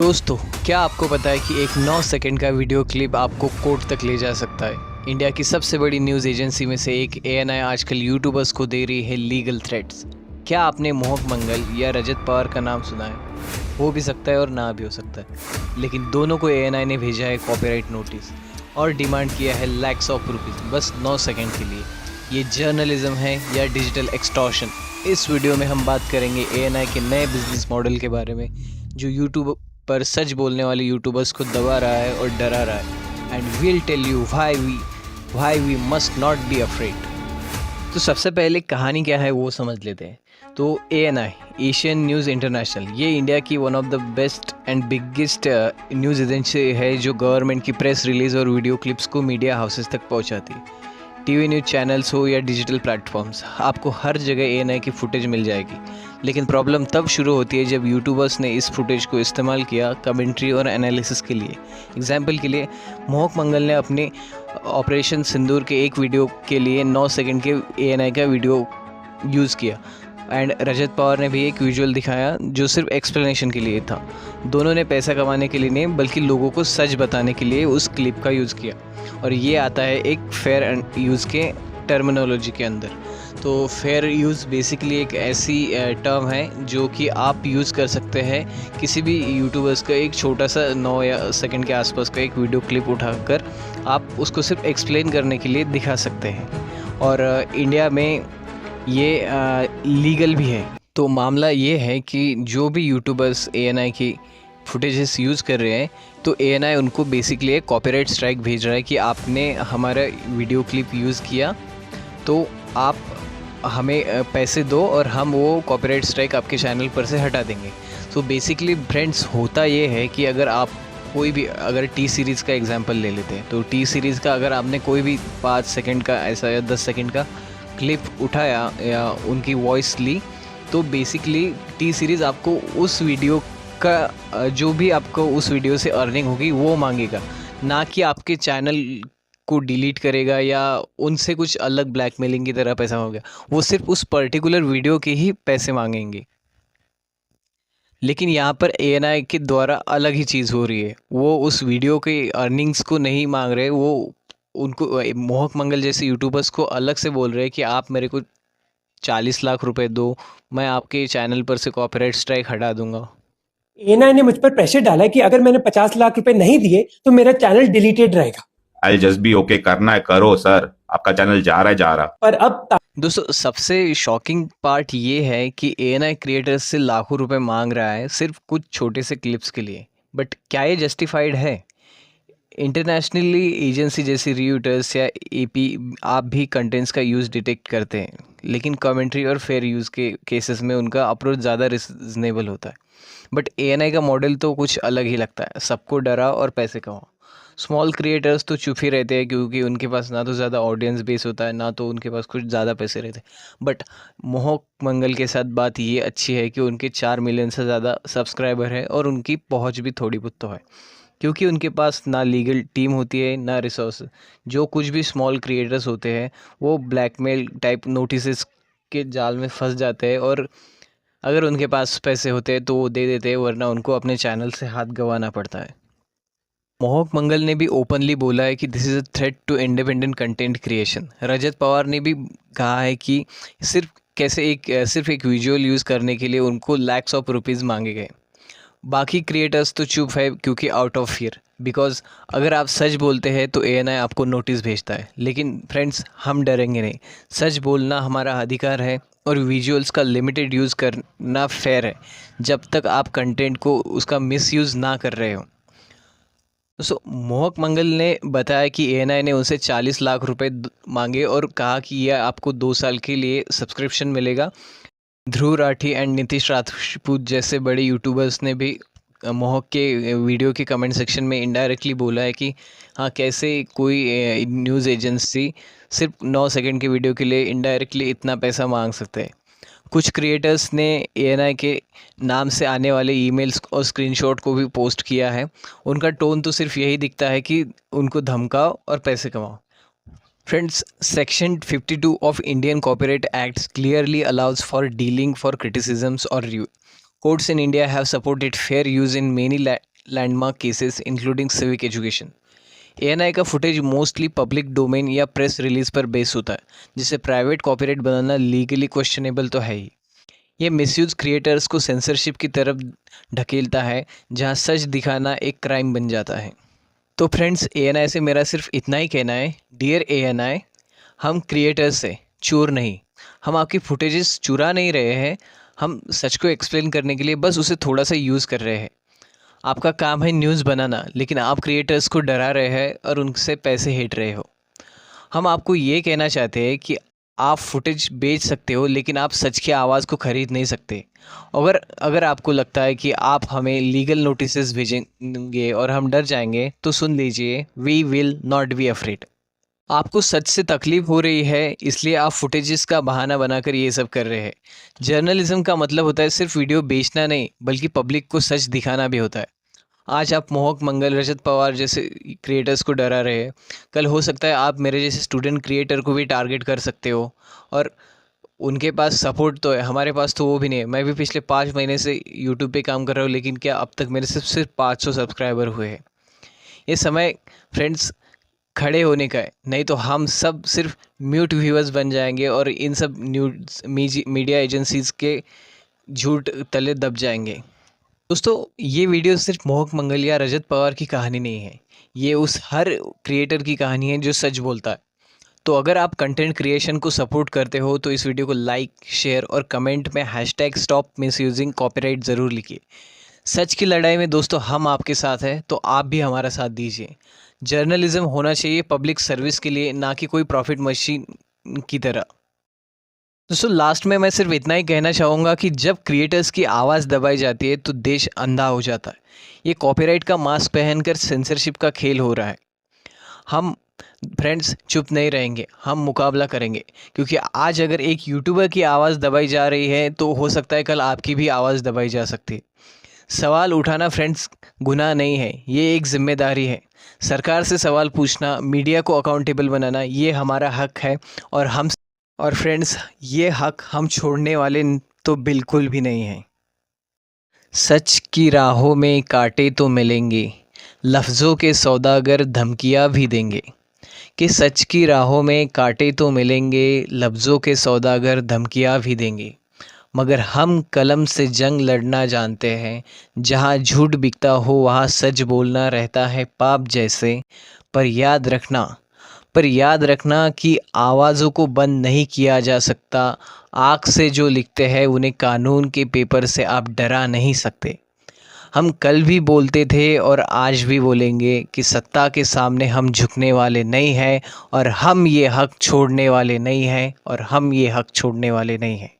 दोस्तों, क्या आपको पता है कि एक 9 सेकंड का वीडियो क्लिप आपको कोर्ट तक ले जा सकता है। इंडिया की सबसे बड़ी न्यूज़ एजेंसी में से एक एएनआई आजकल यूट्यूबर्स को दे रही है लीगल थ्रेट्स। क्या आपने मोहक मंगल या रजत पवार का नाम सुना है? हो भी सकता है और ना भी हो सकता है, लेकिन दोनों को एएनआई ने भेजा है कॉपीराइट नोटिस और डिमांड किया है लैक्स ऑफ रुपीज़ बस 9 सेकंड के लिए। ये जर्नलिज्म है या डिजिटल एक्सटॉर्शन? इस वीडियो में हम बात करेंगे एएनआई के नए बिजनेस मॉडल के बारे में, जो यूट्यूब पर सच बोलने वाले यूट्यूबर्स को दबा रहा है और डरा रहा है। And we'll tell you why we must not be afraid. तो सबसे पहले कहानी क्या है वो समझ लेते हैं। तो एएनआई, एशियन न्यूज़ इंटरनेशनल, ये इंडिया की one of the best and biggest news agency है जो गवर्नमेंट की प्रेस रिलीज़ और वीडियो क्लिप्स को मीडिया हाउसेस तक पहुंचाती है। टीवी न्यूज़ चैनल्स हो या डिजिटल प्लेटफॉर्म्स, आपको हर जगह एएनआई की फुटेज मिल जाएगी। लेकिन प्रॉब्लम तब शुरू होती है जब यूट्यूबर्स ने इस फुटेज को इस्तेमाल किया कमेंट्री और एनालिसिस के लिए। एग्जाम्पल के लिए, मोहक मंगल ने अपने ऑपरेशन सिंदूर के एक वीडियो के लिए 9 सेकंड के एएनआई का वीडियो यूज़ किया एंड रजत पवार ने भी एक विजुअल दिखाया जो सिर्फ एक्सप्लेनेशन के लिए था। दोनों ने पैसा कमाने के लिए नहीं बल्कि लोगों को सच बताने के लिए उस क्लिप का यूज़ किया, और ये आता है एक फेयर एंड यूज़ के टर्मिनोलॉजी के अंदर। तो फेयर यूज़ बेसिकली एक ऐसी टर्म है जो कि आप यूज़ कर सकते हैं किसी भी यूट्यूबर्स का एक छोटा सा 9 या सेकंड के आसपास का एक वीडियो क्लिप उठाकर आप उसको सिर्फ एक्सप्लेन करने के लिए दिखा सकते हैं, और इंडिया में ये लीगल भी है। तो मामला ये है कि जो भी यूट्यूबर्स एएनआई की फुटेजेस यूज़ कर रहे हैं, तो एएनआई उनको बेसिकली एक कॉपीराइट स्ट्राइक भेज रहा है कि आपने हमारा वीडियो क्लिप यूज़ किया तो आप हमें पैसे दो और हम वो कॉपीराइट स्ट्राइक आपके चैनल पर से हटा देंगे। तो बेसिकली फ्रेंड्स, होता ये है कि अगर आप कोई भी, अगर टी सीरीज़ का एग्जांपल ले लेते हैं, तो टी सीरीज़ का अगर आपने कोई भी 5 सेकंड का ऐसा या 10 सेकंड का क्लिप उठाया या उनकी वॉइस ली, तो बेसिकली टी सीरीज़ आपको उस वीडियो का जो भी आपको उस वीडियो से अर्निंग होगी वो मांगेगा, ना कि आपके चैनल को डिलीट करेगा या उनसे कुछ अलग ब्लैकमेलिंग की तरह पैसा हो गया। वो सिर्फ उस पर्टिकुलर वीडियो के ही पैसे मांगेंगे। लेकिन यहाँ पर एएनआई के द्वारा अलग ही चीज़ हो रही है। वो उस वीडियो के अर्निंग्स को नहीं मांग रहे, वो उनको मोहक मंगल जैसे यूट्यूबर्स को अलग से बोल रहे हैं कि आप मेरे को 40 लाख रुपए दो, मैं आपके चैनल पर से कॉपीराइट स्ट्राइक हटा दूंगा। एएनआई ने मुझ पर प्रेशर डाला है कि अगर मैंने 50 लाख रुपए नहीं दिए तो मेरा चैनल डिलीटेड रहेगा। आई जस्ट बी ओके, करना है करो सर, आपका चैनल जा रहा है जा रहा। पर अब दोस्तों, सबसे शॉकिंग पार्ट ये है कि एएनआई क्रिएटर्स से लाखों रुपए मांग रहा है सिर्फ कुछ छोटे से क्लिप्स के लिए। बट क्या ये जस्टिफाइड है? इंटरनेशनली एजेंसी जैसी रियूटर्स या एपी आप भी कंटेंट्स का यूज़ डिटेक्ट करते हैं, लेकिन कमेंट्री और फेयर यूज़ के केसेस में उनका अप्रोच ज़्यादा रिजनेबल होता है। बट एएनआई का मॉडल तो कुछ अलग ही लगता है, सबको डरा और पैसे कमाओ। स्मॉल क्रिएटर्स तो चुप ही रहते हैं क्योंकि उनके पास ना तो ज़्यादा ऑडियंस बेस होता है, ना तो उनके पास कुछ ज़्यादा पैसे रहते हैं। बट मोहक मंगल के साथ बात ये अच्छी है कि उनके 4 मिलियन से ज़्यादा सब्सक्राइबर है और उनकी पहुंच भी थोड़ी बहुत तो है, क्योंकि उनके पास ना लीगल टीम होती है ना रिसोर्स। जो कुछ भी स्मॉल क्रिएटर्स होते हैं वो ब्लैकमेल टाइप नोटिस के जाल में फंस जाते हैं, और अगर उनके पास पैसे होते हैं तो वो दे देते हैं, वरना उनको अपने चैनल से हाथ गंवाना पड़ता है। मोहक मंगल ने भी ओपनली बोला है कि this is a threat to independent content creation. Rajat Pawar ने भी कहा है कि सिर्फ एक विजुअल यूज़ करने के लिए उनको लैक्स ऑफ रुपीज़ मांगे गए। बाकी क्रिएटर्स तो चुप है क्योंकि आउट ऑफ फियर, बिकॉज अगर आप सच बोलते हैं तो एएनआई आपको नोटिस भेजता है। लेकिन फ्रेंड्स, हम डरेंगे नहीं। सच बोलना हमारा अधिकार है और विजुअल्स का लिमिटेड यूज़ करना फेयर है, जब तक आप कंटेंट को उसका मिसयूज़ ना कर रहे हो। मोहक मंगल ने बताया कि एएनआई ने उनसे 40 लाख रुपए मांगे और कहा कि यह आपको 2 साल के लिए सब्सक्रिप्शन मिलेगा। ध्रुव राठी एंड नीतीश राजपूत जैसे बड़े यूट्यूबर्स ने भी मोहक के वीडियो के कमेंट सेक्शन में इनडायरेक्टली बोला है कि हाँ, कैसे कोई न्यूज़ एजेंसी सिर्फ 9 सेकंड के वीडियो के लिए इनडायरेक्टली इतना पैसा मांग सकते हैं। कुछ क्रिएटर्स ने एएनआई के नाम से आने वाले ईमेल्स और स्क्रीनशॉट को भी पोस्ट किया है। उनका टोन तो सिर्फ यही दिखता है कि उनको धमकाओ और पैसे कमाओ। Friends, Section 52 of Indian Copyright Acts clearly allows for dealing for criticisms or review. Courts in India have supported fair use in many landmark cases including civic education. ANI का फुटेज मोस्टली पब्लिक डोमेन या press release पर base होता है, जिससे private copyright बनाना legally questionable तो है ही। ये misuse creators को सेंसरशिप की तरफ ढकेलता है, जहां सच दिखाना एक क्राइम बन जाता है। तो फ्रेंड्स, एएनआई से मेरा सिर्फ इतना ही कहना है, डियर एएनआई, हम क्रिएटर्स से चोर नहीं, हम आपकी फुटेजेस चुरा नहीं रहे हैं, हम सच को एक्सप्लेन करने के लिए बस उसे थोड़ा सा यूज़ कर रहे हैं। आपका काम है न्यूज़ बनाना, लेकिन आप क्रिएटर्स को डरा रहे हैं और उनसे पैसे हेट रहे हो। हम आपको ये कहना चाहते हैं कि आप फुटेज बेच सकते हो, लेकिन आप सच की आवाज़ को ख़रीद नहीं सकते। अगर आपको लगता है कि आप हमें लीगल नोटिसेस भेजेंगे और हम डर जाएंगे, तो सुन लीजिए, we will not be afraid. आपको सच से तकलीफ हो रही है, इसलिए आप फुटेजेस का बहाना बनाकर ये सब कर रहे हैं। जर्नलिज्म का मतलब होता है सिर्फ वीडियो बेचना नहीं, बल्कि पब्लिक को सच दिखाना भी होता है। आज आप मोहक मंगल, रजत पवार जैसे क्रिएटर्स को डरा रहे हैं, कल हो सकता है आप मेरे जैसे स्टूडेंट क्रिएटर को भी टारगेट कर सकते हो। और उनके पास सपोर्ट तो है, हमारे पास तो वो भी नहीं है। मैं भी पिछले 5 महीने से यूट्यूब पे काम कर रहा हूँ, लेकिन क्या अब तक मेरे सिर्फ 500 सब्सक्राइबर हुए हैं। ये समय फ्रेंड्स खड़े होने का है, नहीं तो हम सब सिर्फ म्यूट व्यूअर्स बन जाएंगे और इन सब न्यूज़ मीडिया एजेंसीज़ के झूठ तले दब जाएंगे। दोस्तों, ये वीडियो सिर्फ मोहक मंगल या रजत पवार की कहानी नहीं है, ये उस हर क्रिएटर की कहानी है जो सच बोलता है। तो अगर आप कंटेंट क्रिएशन को सपोर्ट करते हो, तो इस वीडियो को लाइक, शेयर और कमेंट में #स्टॉप मिसयूजिंग कॉपीराइट ज़रूर लिखिए। सच की लड़ाई में दोस्तों हम आपके साथ हैं, तो आप भी हमारा साथ दीजिए। जर्नलिज्म होना चाहिए पब्लिक सर्विस के लिए, ना कि कोई प्रॉफिट मशीन की तरह। दोस्तों, लास्ट में मैं सिर्फ इतना ही कहना चाहूँगा कि जब क्रिएटर्स की आवाज़ दबाई जाती है तो देश अंधा हो जाता है। ये कॉपीराइट का मास्क पहनकर सेंसरशिप का खेल हो रहा है। हम फ्रेंड्स चुप नहीं रहेंगे, हम मुकाबला करेंगे, क्योंकि आज अगर एक यूट्यूबर की आवाज़ दबाई जा रही है, तो हो सकता है कल आपकी भी आवाज़ दबाई जा सकती है। सवाल उठाना फ्रेंड्स गुनाह नहीं है, ये एक जिम्मेदारी है। सरकार से सवाल पूछना, मीडिया को अकाउंटेबल बनाना, ये हमारा हक है। और फ्रेंड्स, ये हक हम छोड़ने वाले तो बिल्कुल भी नहीं हैं। सच की राहों में कांटे तो मिलेंगे, लफ्ज़ों के सौदागर धमकियाँ भी देंगे। कि सच की राहों में कांटे तो मिलेंगे, लफ्ज़ों के सौदागर धमकियाँ भी देंगे, मगर हम कलम से जंग लड़ना जानते हैं। जहाँ झूठ बिकता हो, वहाँ सच बोलना रहता है पाप जैसे। पर याद रखना कि आवाज़ों को बंद नहीं किया जा सकता। आँख से जो लिखते हैं, उन्हें कानून के पेपर से आप डरा नहीं सकते। हम कल भी बोलते थे और आज भी बोलेंगे कि सत्ता के सामने हम झुकने वाले नहीं हैं, और हम ये हक छोड़ने वाले नहीं हैं।